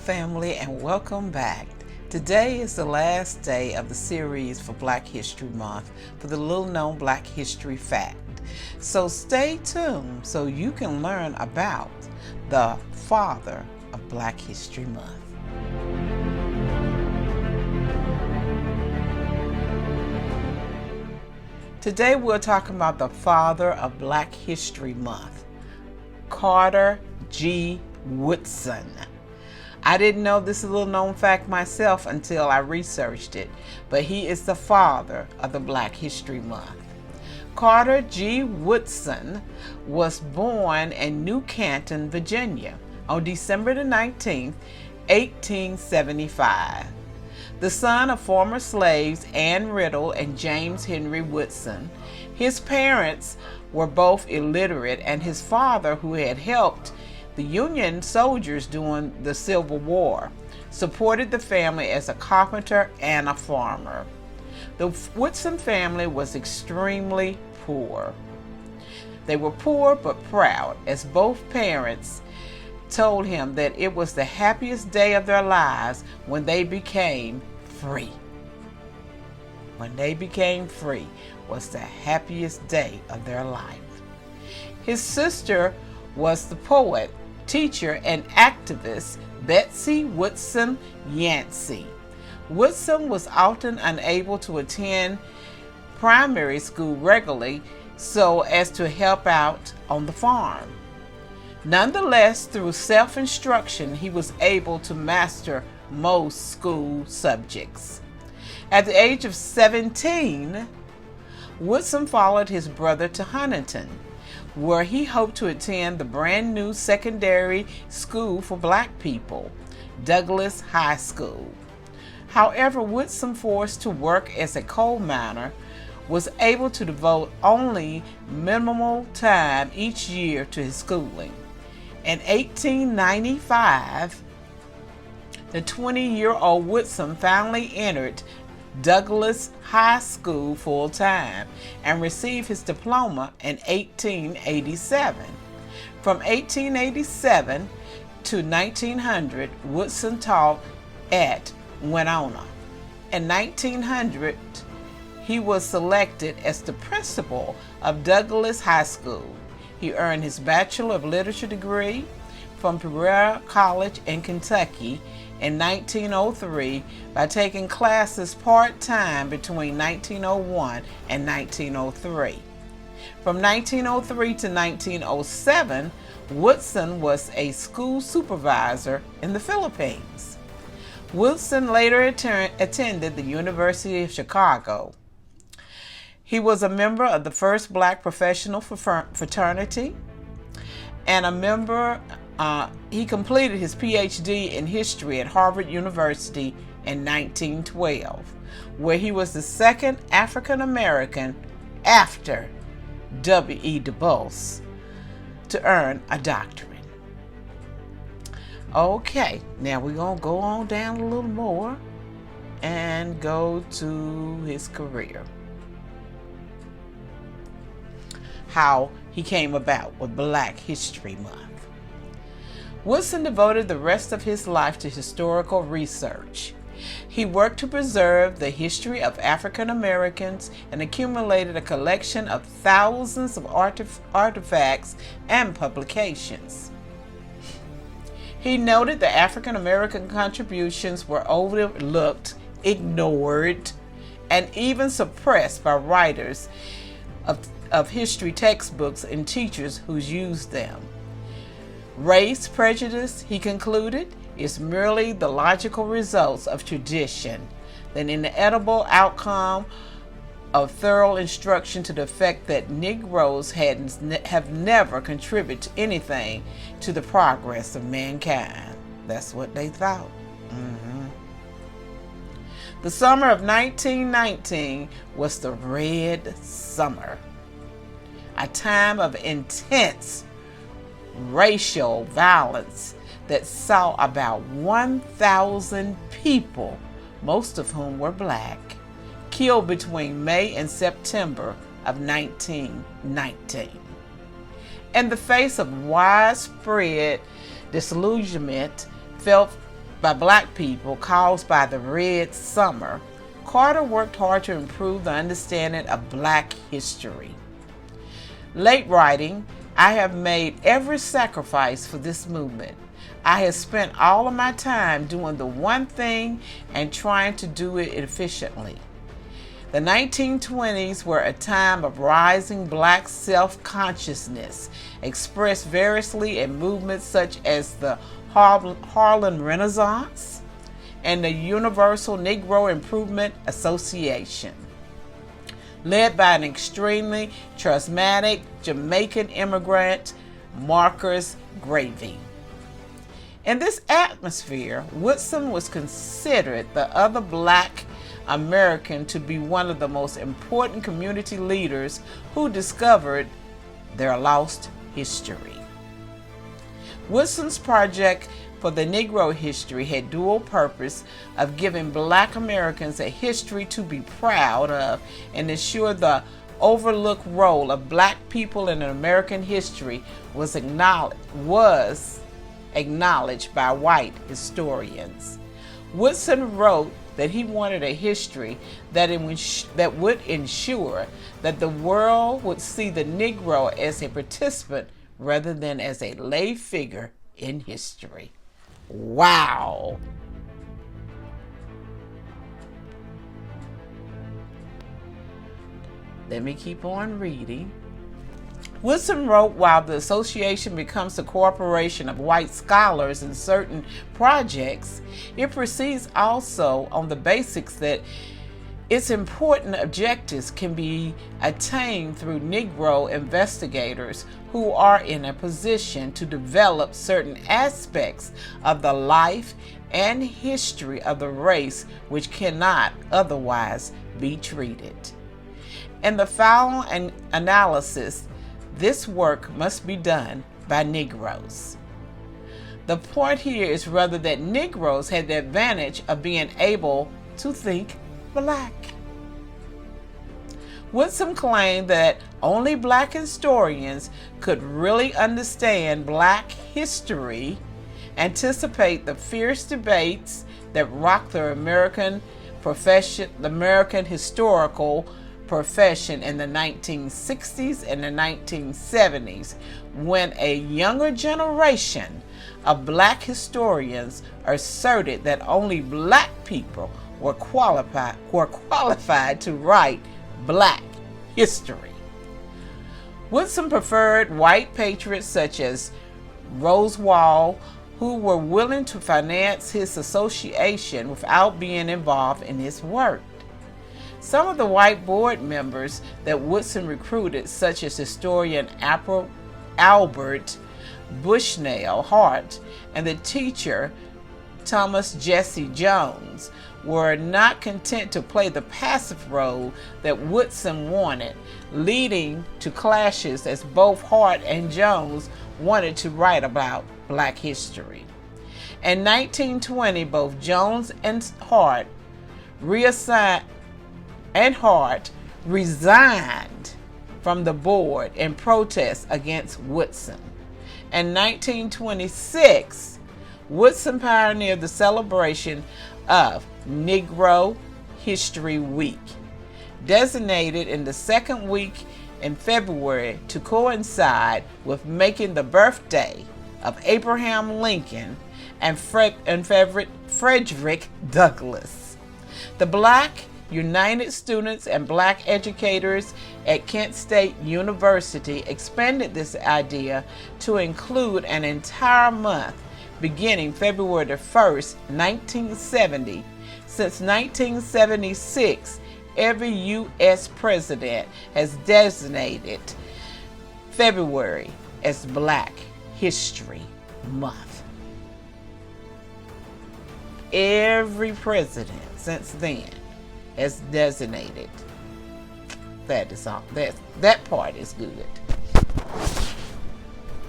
family, and welcome back. Today is the last day of the series for Black History Month for the little known Black History fact. So stay tuned so you can learn about the father of Black History Month. Today we're talking about the father of Black History Month, Carter G. Woodson. I didn't know this little known fact myself until I researched it, but he is the father of the Black History Month. Carter G. Woodson was born in New Canton, Virginia on December the 19th, 1875. The son of former slaves Ann Riddle and James Henry Woodson. His parents were both illiterate, and his father, who had helped the Union soldiers during the Civil War, supported the family as a carpenter and a farmer. The Woodson family was extremely poor. They were poor but proud, as both parents told him that it was the happiest day of their lives when they became free. When they became free was the happiest day of their life. His sister was the poet, teacher, and activist Betsy Woodson Yancey. Woodson was often unable to attend primary school regularly so as to help out on the farm. Nonetheless, through self-instruction, he was able to master most school subjects. At the age of 17, Woodson followed his brother to Huntington, where he hoped to attend the brand new secondary school for Black people, Douglas High School. However, Woodson, forced to work as a coal miner, was able to devote only minimal time each year to his schooling. In 1895, the 20-year-old Woodson finally entered Douglas High School full-time and received his diploma in 1887. From 1887 to 1900, Woodson taught at Winona. In 1900, he was selected as the principal of Douglas High School. He earned his Bachelor of Literature degree from Pereira College in Kentucky in 1903 by taking classes part-time between 1901 and 1903. From 1903 to 1907, Woodson was a school supervisor in the Philippines. Woodson later attended the University of Chicago. He was a member of the first Black professional fraternity and a member. He completed his PhD in history at Harvard University in 1912, where he was the second African American after W.E. Du Bois to earn a doctorate. Okay, now we're going to go on down a little more and go to his career. How he came about with Black History Month. Woodson devoted the rest of his life to historical research. He worked to preserve the history of African Americans and accumulated a collection of thousands of artifacts and publications. He noted that African American contributions were overlooked, ignored, and even suppressed by writers of history textbooks and teachers who used them. Race prejudice, he concluded, is merely the logical results of tradition, the inevitable outcome of thorough instruction to the effect that Negroes have never contributed anything to the progress of mankind. That's what they thought. The summer of 1919 was the Red Summer, a time of intense racial violence that saw about 1,000 people, most of whom were Black, killed between May and September of 1919. In the face of widespread disillusionment felt by black people caused by the Red Summer, Carter worked hard to improve the understanding of black history. Late writing, I have made every sacrifice for this movement. I have spent all of my time doing the one thing and trying to do it efficiently. The 1920s were a time of rising black self-consciousness, expressed variously in movements such as the Harlem Renaissance and the Universal Negro Improvement Association, led by an extremely charismatic Jamaican immigrant, Marcus Garvey. In this atmosphere, Woodson was considered the other black American to be one of the most important community leaders who discovered their lost history. Woodson's project for the Negro history had dual purpose of giving black Americans a history to be proud of and ensure the overlooked role of black people in American history was acknowledged by white historians. Woodson wrote that he wanted a history that would ensure that the world would see the Negro as a participant rather than as a lay figure in history. Wow! Let me keep on reading. Woodson wrote, while the association becomes a corporation of white scholars in certain projects, it proceeds also on the basics that its important objectives can be attained through Negro investigators who are in a position to develop certain aspects of the life and history of the race which cannot otherwise be treated. In the final analysis, this work must be done by Negroes. The point here is rather that Negroes had the advantage of being able to think black. Woodson claimed that only black historians could really understand black history, anticipate the fierce debates that rocked the American historical profession in the 1960s and the 1970s, when a younger generation of black historians asserted that only black people were qualified to write black history. Woodson preferred white patriots such as Roswell, who were willing to finance his association without being involved in his work. Some of the white board members that Woodson recruited, such as historian Albert Bushnell Hart and the teacher Thomas Jesse Jones, were not content to play the passive role that Woodson wanted, leading to clashes as both Hart and Jones wanted to write about black history. In 1920, both Jones and Hart resigned from the board in protest against Woodson. In 1926, Woodson pioneered the celebration of Negro History Week, designated in the second week in February to coincide with making the birthday of Abraham Lincoln and Frederick Douglass. The Black United Students and Black educators at Kent State University expanded this idea to include an entire month beginning February 1st, 1970. Since 1976, every U.S. president has designated February as Black History Month. Every president since then has designated. That is all. That part is good.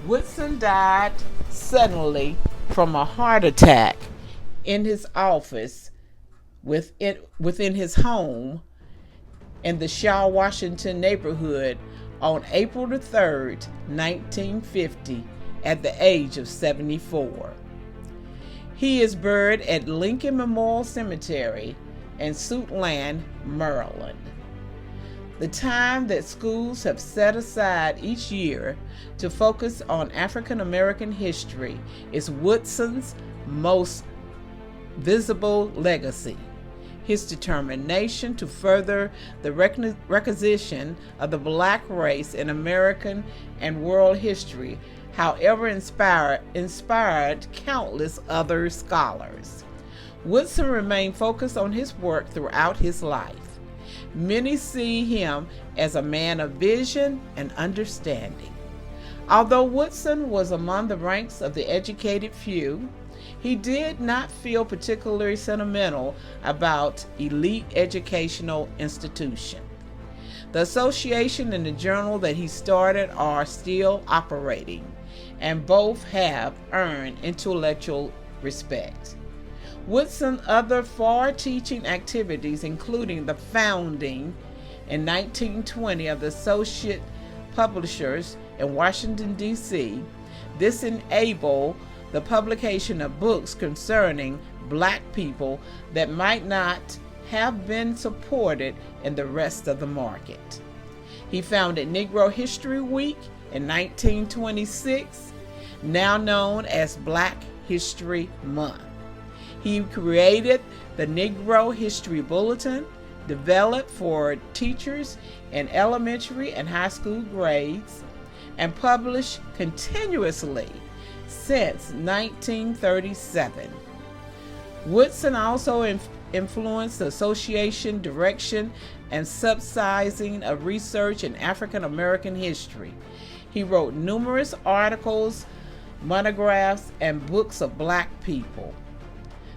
Woodson died suddenly from a heart attack in his office within his home in the Shaw, Washington neighborhood on April 3rd, 1950, at the age of 74. He is buried at Lincoln Memorial Cemetery in Suitland, Maryland. The time that schools have set aside each year to focus on African American history is Woodson's most visible legacy. His determination to further the recognition of the black race in American and world history, however, inspired countless other scholars. Woodson remained focused on his work throughout his life. Many see him as a man of vision and understanding. Although Woodson was among the ranks of the educated few, he did not feel particularly sentimental about elite educational institutions. The association and the journal that he started are still operating, and both have earned intellectual respect. Woodson's other far-reaching activities, including the founding in 1920 of the Associate Publishers in Washington, D.C., this enabled the publication of books concerning black people that might not have been supported in the rest of the market. He founded Negro History Week in 1926, now known as Black History Month. He created the Negro History Bulletin, developed for teachers in elementary and high school grades, and published continuously since 1937. Woodson also influenced the association direction and subsidizing of research in African American history. He wrote numerous articles, monographs, and books of black people.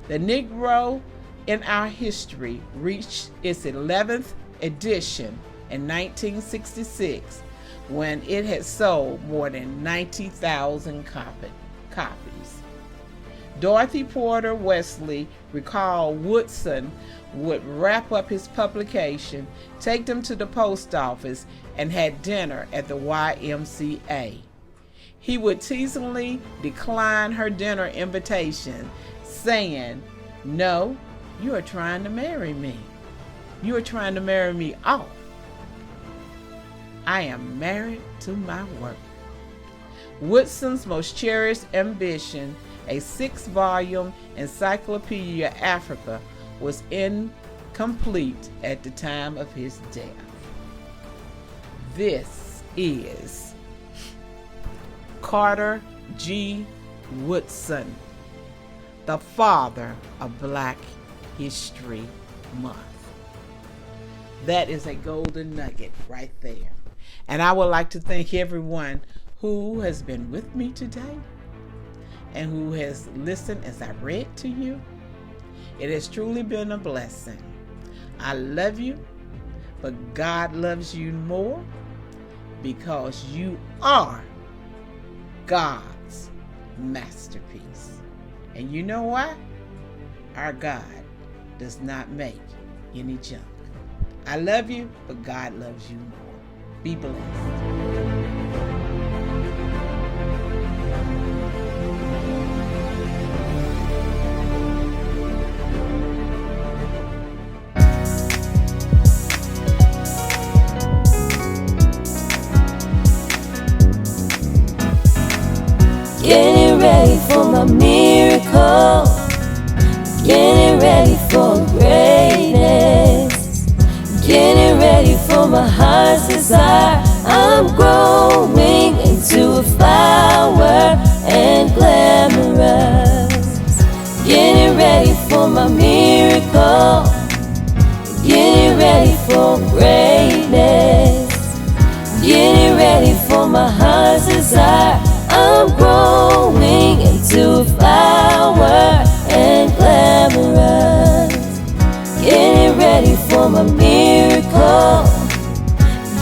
The Negro in Our History reached its 11th edition in 1966, when it had sold more than 90,000 copies. Dorothy Porter Wesley recalled Woodson would wrap up his publication, take them to the post office, and had dinner at the YMCA. He would teasingly decline her dinner invitation, saying, "No, you are trying to marry me. You are trying to marry me off. I am married to my work." Woodson's most cherished ambition, a 6-volume Encyclopedia Africa, was incomplete at the time of his death. This is Carter G. Woodson, the father of Black History Month. That is a golden nugget right there. And I would like to thank everyone who has been with me today and who has listened as I read to you. It has truly been a blessing. I love you, but God loves you more because you are God's masterpiece. And you know what? Our God does not make any junk. I love you, but God loves you more. Be blessed. Getting ready for my miracle, getting ready for greatness, getting ready for my heart's desire. I'm growing into a flower and glamorous. Getting ready for my miracle, getting ready for greatness, getting ready for my heart's desire. I'm growing into a flower and glamorous. Getting ready for my miracle,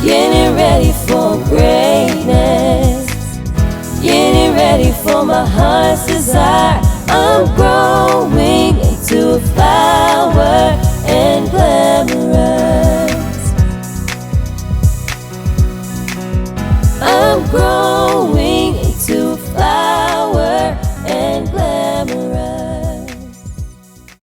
getting ready for greatness, getting ready for my heart's desire. I'm growing into a flower and glamorous.